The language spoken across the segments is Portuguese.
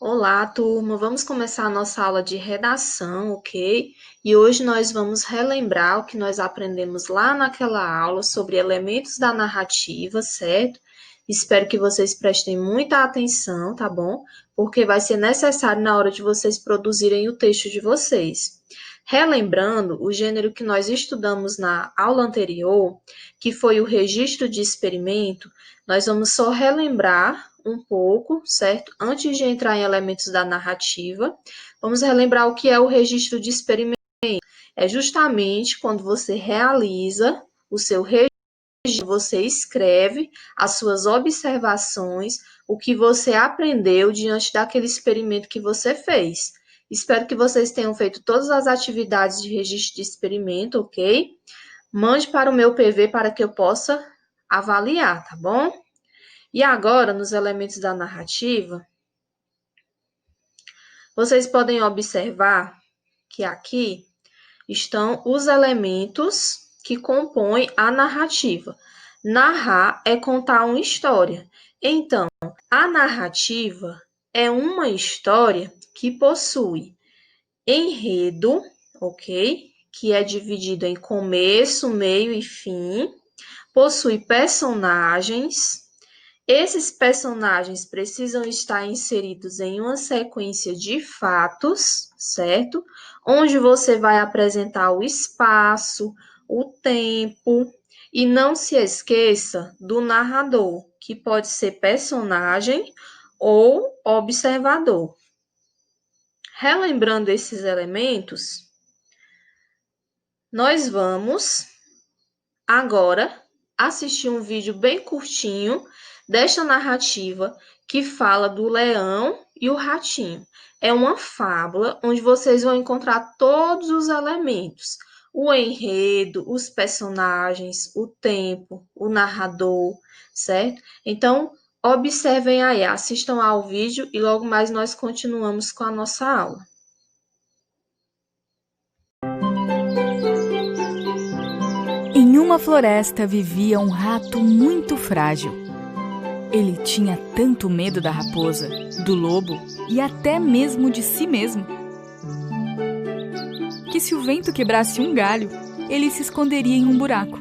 Olá, turma. Vamos começar a nossa aula de redação, ok? E hoje nós vamos relembrar o que nós aprendemos lá naquela aula sobre elementos da narrativa, certo? Espero que vocês prestem muita atenção, tá bom? Porque vai ser necessário na hora de vocês produzirem o texto de vocês. Relembrando o gênero que nós estudamos na aula anterior, que foi o registro de experimento, nós vamos só relembrar um pouco, certo? Antes de entrar em elementos da narrativa, vamos relembrar o que é o registro de experimento. É justamente quando você realiza o seu registro, você escreve as suas observações, o que você aprendeu diante daquele experimento que você fez. Espero que vocês tenham feito todas as atividades de registro de experimento, ok? Mande para o meu PV para que eu possa avaliar, tá bom? E agora, nos elementos da narrativa, vocês podem observar que aqui estão os elementos que compõem a narrativa. Narrar é contar uma história. Então, a narrativa é uma história que possui enredo, ok? Que é dividido em começo, meio e fim. Possui personagens. Esses personagens precisam estar inseridos em uma sequência de fatos, certo? Onde você vai apresentar o espaço, o tempo, e não se esqueça do narrador, que pode ser personagem ou observador. Relembrando esses elementos, nós vamos agora assistir um vídeo bem curtinho desta narrativa que fala do leão e o ratinho. É uma fábula onde vocês vão encontrar todos os elementos: o enredo, os personagens, o tempo, o narrador, certo? Então, observem aí, assistam ao vídeo e logo mais nós continuamos com a nossa aula. Em uma floresta vivia um rato muito frágil. Ele tinha tanto medo da raposa, do lobo e até mesmo de si mesmo, que se o vento quebrasse um galho, ele se esconderia em um buraco.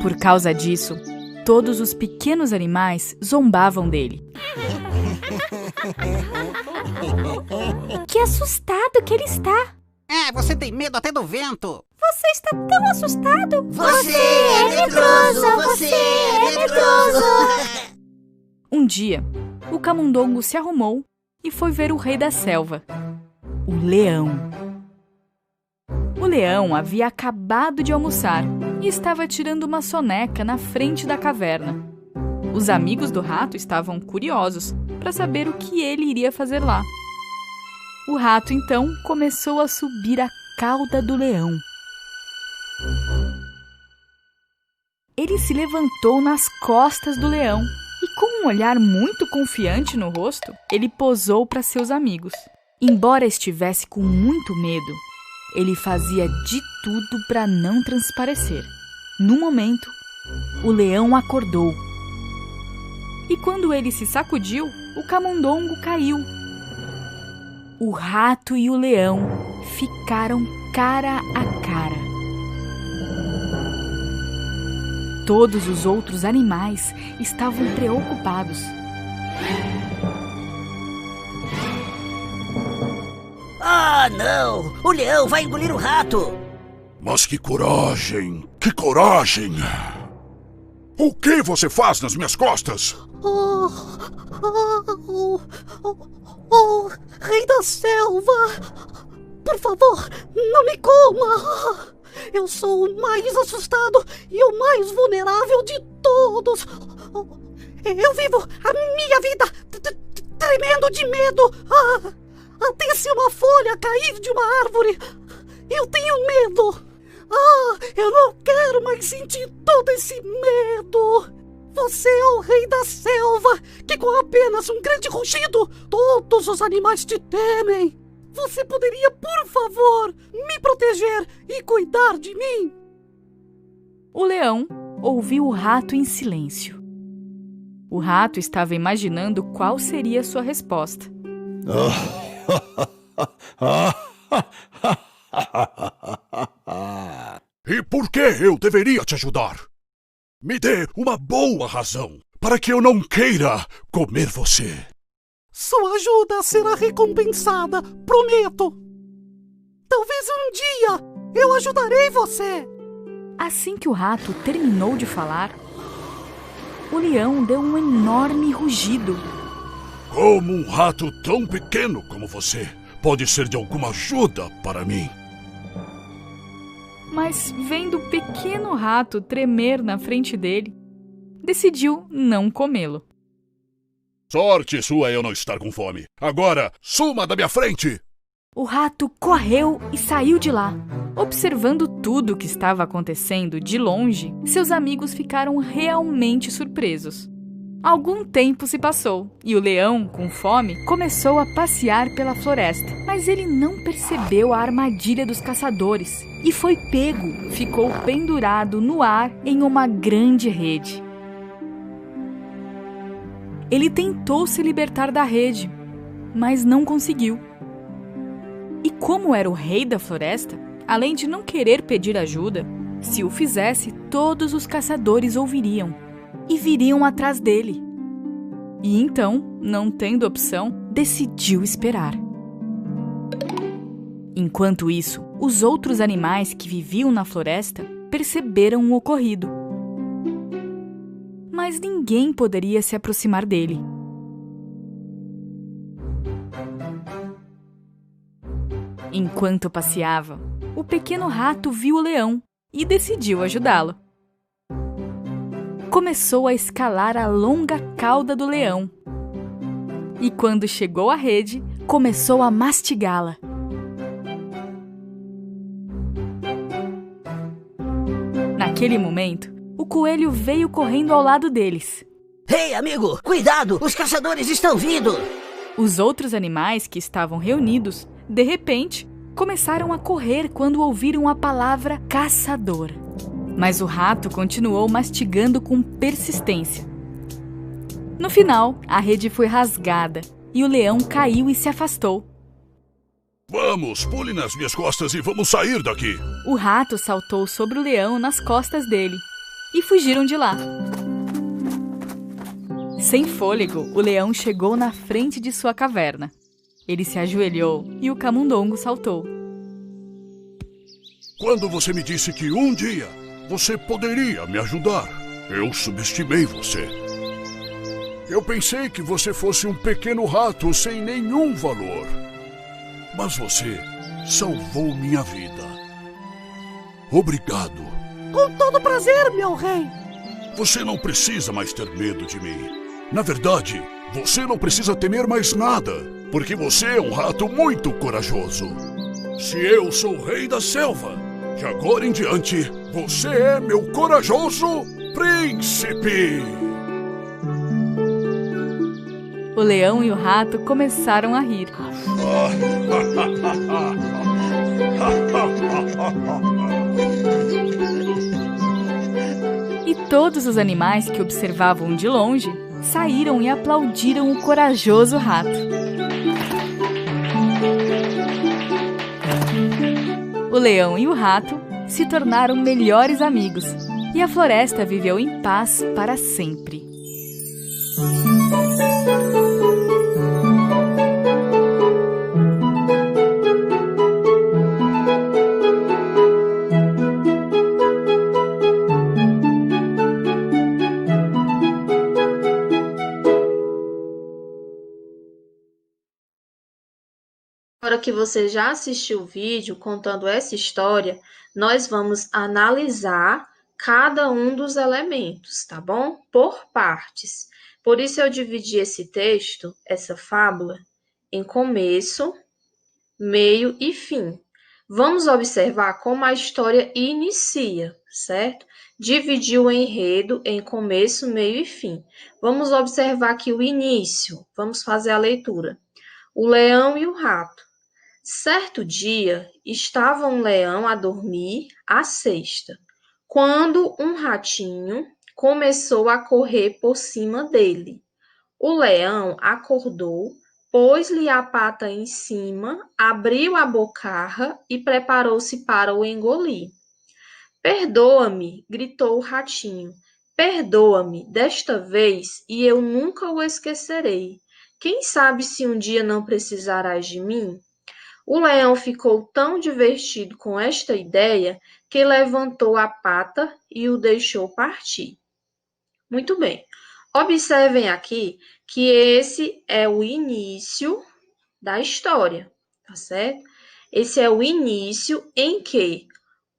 Por causa disso, todos os pequenos animais zombavam dele. Que assustado que ele está! Você tem medo até do vento. Você está tão assustado! Você é medroso! Você é medroso! Um dia, o camundongo se arrumou e foi ver o rei da selva, o leão. O leão havia acabado de almoçar e estava tirando uma soneca na frente da caverna. Os amigos do rato estavam curiosos para saber o que ele iria fazer lá. O rato, então, começou a subir a cauda do leão. Ele se levantou nas costas do leão e, com um olhar muito confiante no rosto, ele posou para seus amigos. Embora estivesse com muito medo, ele fazia de tudo para não transparecer. No momento, o leão acordou. E quando ele se sacudiu, o camundongo caiu. O rato e o leão ficaram cara a cara. Todos os outros animais estavam preocupados. Ah, não! O leão vai engolir o rato! Mas que coragem! Que coragem! O que você faz nas minhas costas? Oh, rei da selva! Por favor, não me coma! Eu sou o mais assustado e o mais vulnerável de todos! Eu vivo a minha vida tremendo de medo! Até se uma folha cair de uma árvore, eu tenho medo! Eu não quero mais sentir todo esse medo! Você é o rei da selva, que com apenas um grande rugido, todos os animais te temem. Você poderia, por favor, me proteger e cuidar de mim? O leão ouviu o rato em silêncio. O rato estava imaginando qual seria sua resposta. E por que eu deveria te ajudar? Me dê uma boa razão para que eu não queira comer você. Sua ajuda será recompensada, prometo. Talvez um dia eu ajudarei você. Assim que o rato terminou de falar, o leão deu um enorme rugido. Como um rato tão pequeno como você pode ser de alguma ajuda para mim? Mas vendo o pequeno rato tremer na frente dele, decidiu não comê-lo. Sorte sua eu não estar com fome. Agora, suma da minha frente! O rato correu e saiu de lá. Observando tudo o que estava acontecendo de longe, seus amigos ficaram realmente surpresos. Algum tempo se passou e o leão, com fome, começou a passear pela floresta. Mas ele não percebeu a armadilha dos caçadores e foi pego. Ficou pendurado no ar em uma grande rede. Ele tentou se libertar da rede, mas não conseguiu. E como era o rei da floresta, além de não querer pedir ajuda, se o fizesse, todos os caçadores ouviriam e viriam atrás dele. E então, não tendo opção, decidiu esperar. Enquanto isso, os outros animais que viviam na floresta perceberam o ocorrido. Mas ninguém poderia se aproximar dele. Enquanto passeava, o pequeno rato viu o leão e decidiu ajudá-lo. Começou a escalar a longa cauda do leão. E quando chegou à rede, começou a mastigá-la. Naquele momento, o coelho veio correndo ao lado deles. Ei, amigo, cuidado! Os caçadores estão vindo! Os outros animais que estavam reunidos, de repente, começaram a correr quando ouviram a palavra caçador. Mas o rato continuou mastigando com persistência. No final, a rede foi rasgada e o leão caiu e se afastou. Vamos, pule nas minhas costas e vamos sair daqui. O rato saltou sobre o leão nas costas dele e fugiram de lá. Sem fôlego, o leão chegou na frente de sua caverna. Ele se ajoelhou e o camundongo saltou. Quando você me disse que um dia você poderia me ajudar, eu subestimei você. Eu pensei que você fosse um pequeno rato sem nenhum valor. Mas você salvou minha vida. Obrigado. Com todo prazer, meu rei. Você não precisa mais ter medo de mim. Na verdade, você não precisa temer mais nada, porque você é um rato muito corajoso. Se eu sou o rei da selva, de agora em diante, você é meu corajoso príncipe. O leão e o rato começaram a rir. E todos os animais que observavam de longe saíram e aplaudiram o corajoso rato. O leão e o rato se tornaram melhores amigos e a floresta viveu em paz para sempre. Agora que você já assistiu o vídeo contando essa história, nós vamos analisar cada um dos elementos, tá bom? Por partes. Por isso eu dividi esse texto, essa fábula, em começo, meio e fim. Vamos observar como a história inicia, certo? Dividir o enredo em começo, meio e fim. Vamos observar aqui o início. Vamos fazer a leitura. O leão e o rato. Certo dia, estava um leão a dormir à sesta, quando um ratinho começou a correr por cima dele. O leão acordou, pôs-lhe a pata em cima, abriu a bocarra e preparou-se para o engolir. Perdoa-me, gritou o ratinho. Perdoa-me desta vez e eu nunca o esquecerei. Quem sabe se um dia não precisarás de mim? O leão ficou tão divertido com esta ideia que levantou a pata e o deixou partir. Muito bem. Observem aqui que esse é o início da história, tá certo? Esse é o início em que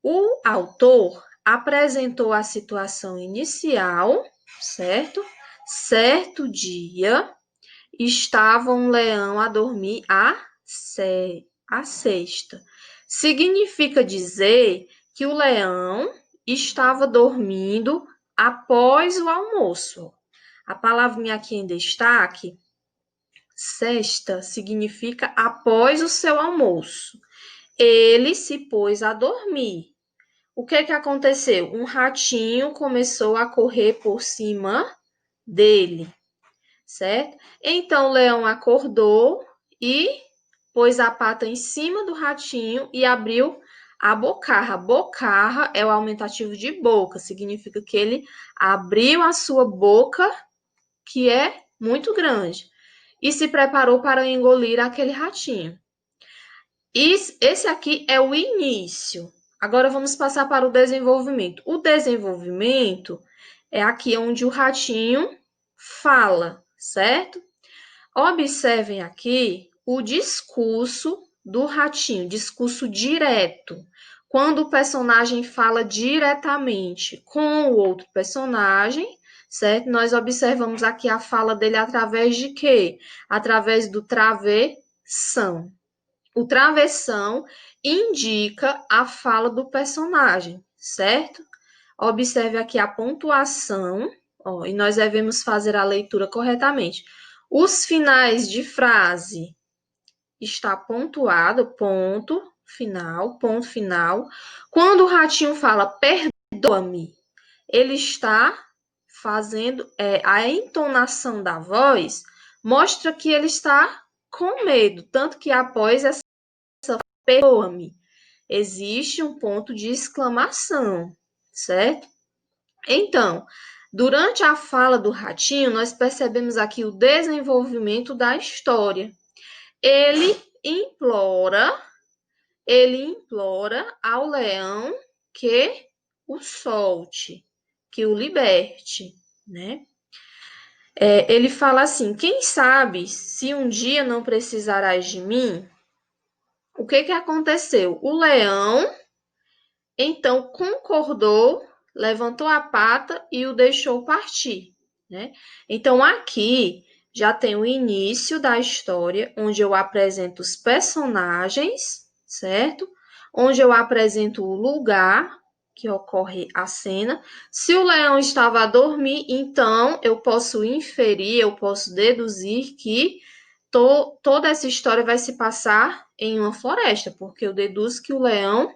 o autor apresentou a situação inicial, certo? Certo dia, estava um leão a dormir a sexta. Significa dizer que o leão estava dormindo após o almoço. A palavrinha aqui em destaque, sexta, significa após o seu almoço. Ele se pôs a dormir. O que aconteceu? Um ratinho começou a correr por cima dele, certo? Então o leão acordou e pôs a pata em cima do ratinho e abriu a bocarra. Bocarra é o aumentativo de boca, significa que ele abriu a sua boca, que é muito grande, e se preparou para engolir aquele ratinho. Esse aqui é o início. Agora vamos passar para o desenvolvimento. O desenvolvimento é aqui onde o ratinho fala, certo? Observem aqui o discurso do ratinho, discurso direto. Quando o personagem fala diretamente com o outro personagem, certo? Nós observamos aqui a fala dele através de quê? Através do travessão. O travessão indica a fala do personagem, certo? Observe aqui a pontuação, ó, e nós devemos fazer a leitura corretamente. Os finais de frase está pontuado, ponto final, ponto final. Quando o ratinho fala perdoa-me, ele está fazendo a entonação da voz, mostra que ele está com medo, tanto que após essa perdoa-me, existe um ponto de exclamação, certo? Então, durante a fala do ratinho, nós percebemos aqui o desenvolvimento da história. Ele implora ao leão que o solte, que o liberte, né? Ele fala assim, quem sabe se um dia não precisarás de mim? O que aconteceu? O leão, então, concordou, levantou a pata e o deixou partir, né? Então, aqui já tem o início da história, onde eu apresento os personagens, certo? Onde eu apresento o lugar que ocorre a cena. Se o leão estava a dormir, então eu posso inferir, eu posso deduzir que toda essa história vai se passar em uma floresta, porque eu deduzo que o leão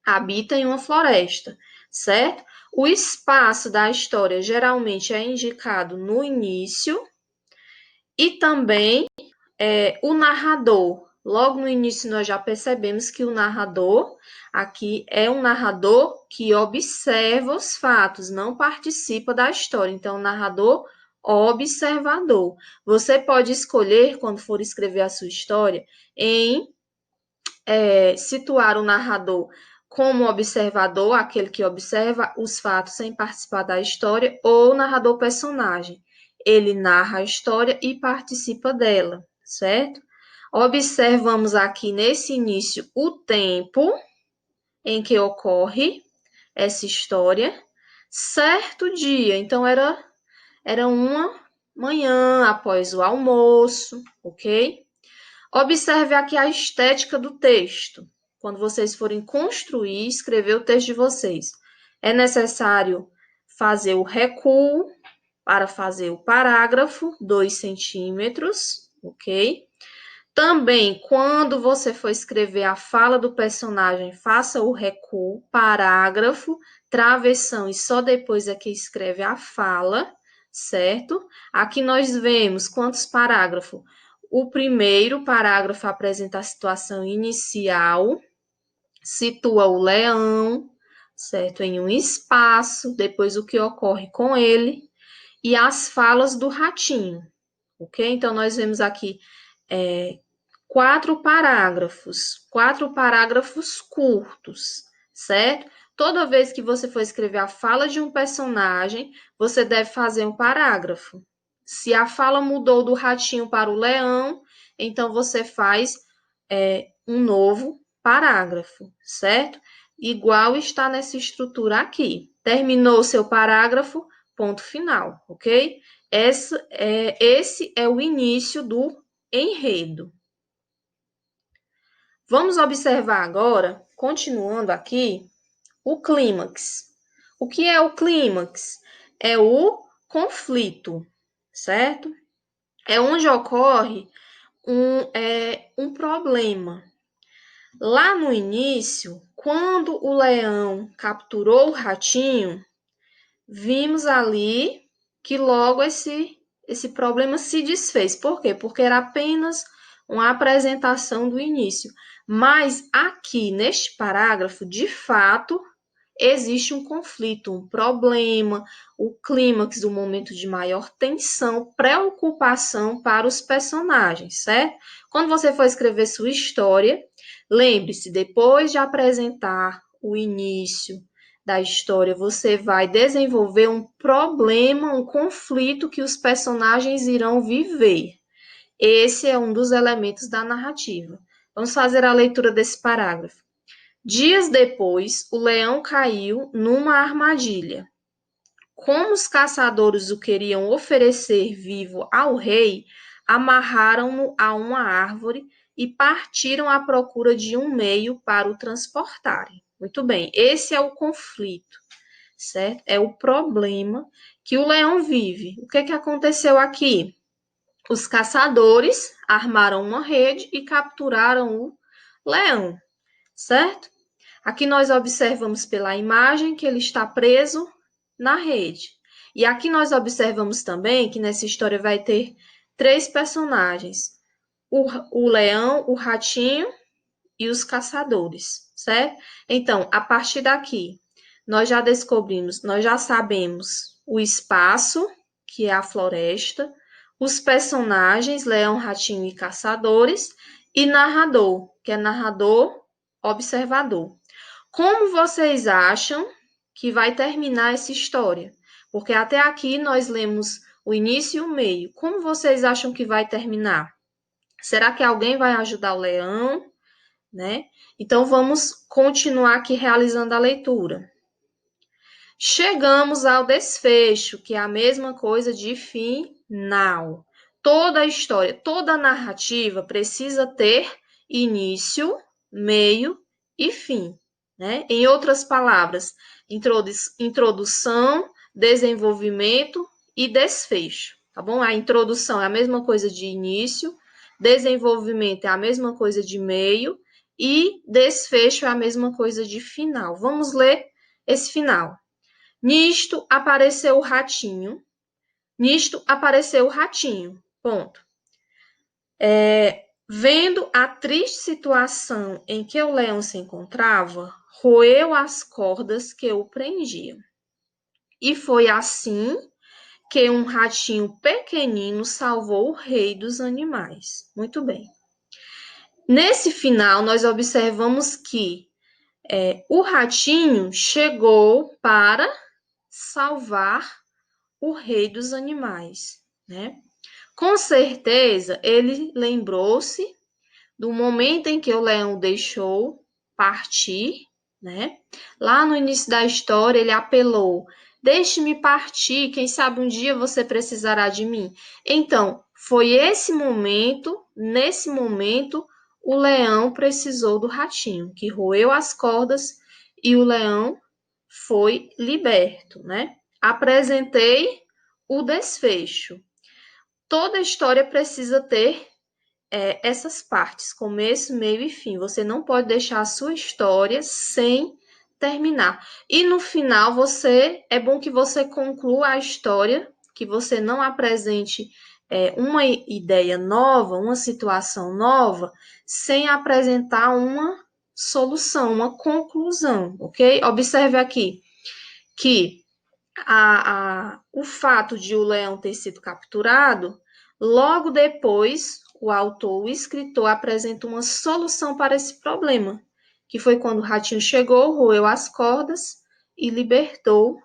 habita em uma floresta, certo? O espaço da história geralmente é indicado no início e também o narrador. Logo no início nós já percebemos que o narrador aqui é um narrador que observa os fatos, não participa da história. Então, o narrador observador. Você pode escolher, quando for escrever a sua história, em situar o narrador como observador, aquele que observa os fatos sem participar da história, ou narrador personagem. Ele narra a história e participa dela, certo? Observamos aqui nesse início o tempo em que ocorre essa história. Certo dia, então era uma manhã após o almoço, ok? Observe aqui a estética do texto. Quando vocês forem construir, escrever o texto de vocês, é necessário fazer o recuo para fazer o parágrafo, 2 centímetros, ok? Também, quando você for escrever a fala do personagem, faça o recuo, parágrafo, travessão e só depois é que escreve a fala, certo? Aqui nós vemos quantos parágrafos? O primeiro parágrafo apresenta a situação inicial, situa o leão, certo? Em um espaço, depois o que ocorre com ele e as falas do ratinho, ok? Então, nós vemos aqui quatro parágrafos curtos, certo? Toda vez que você for escrever a fala de um personagem, você deve fazer um parágrafo. Se a fala mudou do ratinho para o leão, então você faz um novo parágrafo, certo? Igual está nessa estrutura aqui. Terminou o seu parágrafo, ponto final, ok? Esse é o início do enredo. Vamos observar agora, continuando aqui, o clímax. O que é o clímax? É o conflito, certo? É onde ocorre um problema. Lá no início, quando o leão capturou o ratinho, vimos ali que logo esse problema se desfez. Por quê? Porque era apenas uma apresentação do início. Mas aqui, neste parágrafo, de fato, existe um conflito, um problema, o clímax do momento de maior tensão, preocupação para os personagens, certo? Quando você for escrever sua história, lembre-se, depois de apresentar o início da história, você vai desenvolver um problema, um conflito que os personagens irão viver. Esse é um dos elementos da narrativa. Vamos fazer a leitura desse parágrafo. Dias depois, o leão caiu numa armadilha. Como os caçadores o queriam oferecer vivo ao rei, amarraram-no a uma árvore e partiram à procura de um meio para o transportarem. Muito bem, esse é o conflito, certo? É o problema que o leão vive. O que aconteceu aqui? Os caçadores armaram uma rede e capturaram o leão, certo? Aqui nós observamos pela imagem que ele está preso na rede. E aqui nós observamos também que nessa história vai ter 3 personagens: o leão, o ratinho e os caçadores, certo? Então, a partir daqui, nós já descobrimos, nós já sabemos o espaço, que é a floresta, os personagens, leão, ratinho e caçadores, e narrador, que é narrador, observador. Como vocês acham que vai terminar essa história? Porque até aqui nós lemos o início e o meio. Como vocês acham que vai terminar? Será que alguém vai ajudar o leão? Né? Então, vamos continuar aqui realizando a leitura. Chegamos ao desfecho, que é a mesma coisa de final. Toda a história, toda a narrativa precisa ter início, meio e fim. Né? Em outras palavras, introdução, desenvolvimento e desfecho. Tá bom? A introdução é a mesma coisa de início, desenvolvimento é a mesma coisa de meio e desfecho é a mesma coisa de final. Vamos ler esse final. Nisto apareceu o ratinho. Nisto apareceu o ratinho. Ponto. Vendo a triste situação em que o leão se encontrava, roeu as cordas que o prendiam. E foi assim que um ratinho pequenino salvou o rei dos animais. Muito bem. Nesse final, nós observamos que o ratinho chegou para salvar o rei dos animais, né? Com certeza, ele lembrou-se do momento em que o leão deixou partir, né? Lá no início da história, ele apelou: deixe-me partir, quem sabe um dia você precisará de mim. Então, foi nesse momento, o leão precisou do ratinho, que roeu as cordas e o leão foi liberto, né? Apresentei o desfecho. Toda história precisa ter essas partes, começo, meio e fim. Você não pode deixar a sua história sem terminar. E no final, é bom que você conclua a história, que você não apresente uma ideia nova, uma situação nova, sem apresentar uma solução, uma conclusão, ok? Observe aqui que o fato de o leão ter sido capturado, logo depois, o autor, o escritor, apresenta uma solução para esse problema, que foi quando o ratinho chegou, roeu as cordas e libertou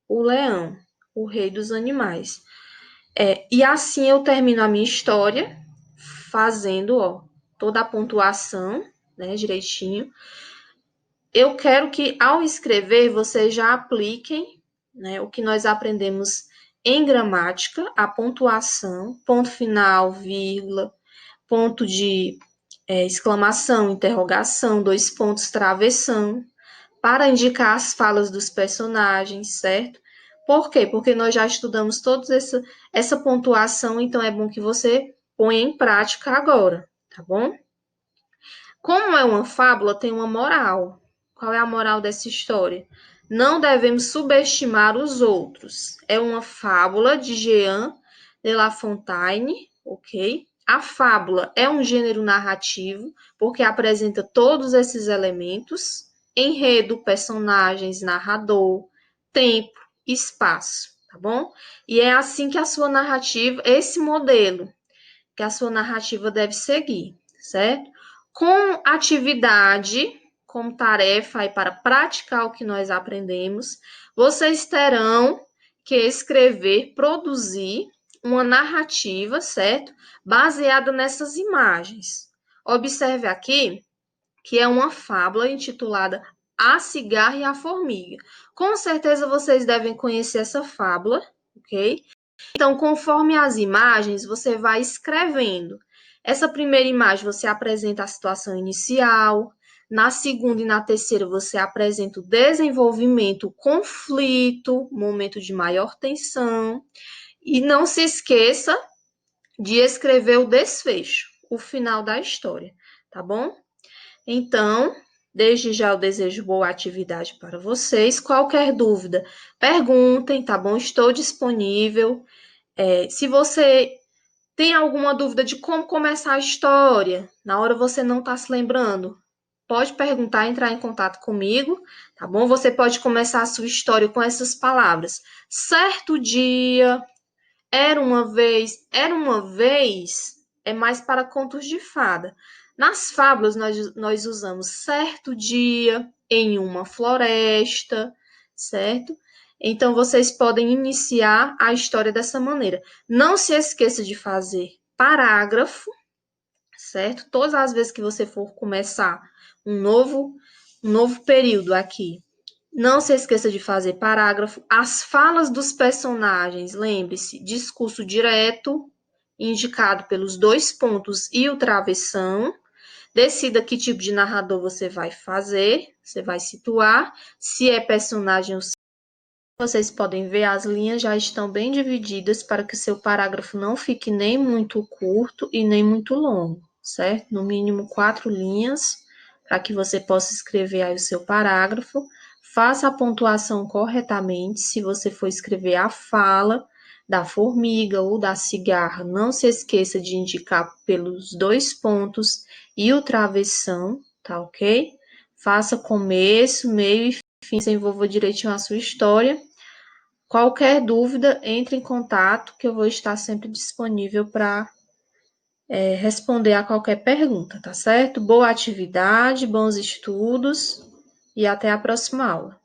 o leão, o rei dos animais. E assim eu termino a minha história, fazendo toda a pontuação, né, direitinho. Eu quero que, ao escrever, vocês já apliquem, né, o que nós aprendemos em gramática, a pontuação, ponto final, vírgula, ponto de exclamação, interrogação, 2 pontos, travessão, para indicar as falas dos personagens, certo? Por quê? Porque nós já estudamos toda essa pontuação, então é bom que você ponha em prática agora, tá bom? Como é uma fábula, tem uma moral. Qual é a moral dessa história? Não devemos subestimar os outros. É uma fábula de Jean de La Fontaine, ok? A fábula é um gênero narrativo, porque apresenta todos esses elementos: enredo, personagens, narrador, tempo, espaço, tá bom? E é assim que a sua narrativa, esse modelo que a sua narrativa deve seguir, certo? Com atividade, como tarefa aí para praticar o que nós aprendemos, vocês terão que escrever, produzir uma narrativa, certo? Baseada nessas imagens. Observe aqui que é uma fábula intitulada A Cigarra e a Formiga. Com certeza vocês devem conhecer essa fábula, ok? Então, conforme as imagens, você vai escrevendo. Essa primeira imagem você apresenta a situação inicial, na segunda e na terceira você apresenta o desenvolvimento, o conflito, momento de maior tensão, e não se esqueça de escrever o desfecho, o final da história, tá bom? Então, desde já eu desejo boa atividade para vocês. Qualquer dúvida, perguntem, tá bom? Estou disponível. Se você tem alguma dúvida de como começar a história, na hora você não está se lembrando, pode perguntar, entrar em contato comigo, tá bom? Você pode começar a sua história com essas palavras. Certo dia, era uma vez é mais para contos de fada. Nas fábulas, nós usamos certo dia em uma floresta, certo? Então, vocês podem iniciar a história dessa maneira. Não se esqueça de fazer parágrafo, certo? Todas as vezes que você for começar um novo período aqui, não se esqueça de fazer parágrafo. As falas dos personagens, lembre-se, discurso direto, indicado pelos 2 pontos e o travessão. Decida que tipo de narrador você vai fazer, você vai situar. Se é personagem ou vocês podem ver, as linhas já estão bem divididas para que o seu parágrafo não fique nem muito curto e nem muito longo, certo? No mínimo 4 linhas, para que você possa escrever aí o seu parágrafo. Faça a pontuação corretamente. Se você for escrever a fala da formiga ou da cigarra, não se esqueça de indicar pelos 2 pontos e o travessão, tá ok? Faça começo, meio e fim, desenvolva direitinho a sua história. Qualquer dúvida, entre em contato, que eu vou estar sempre disponível para responder a qualquer pergunta, tá certo? Boa atividade, bons estudos e até a próxima aula.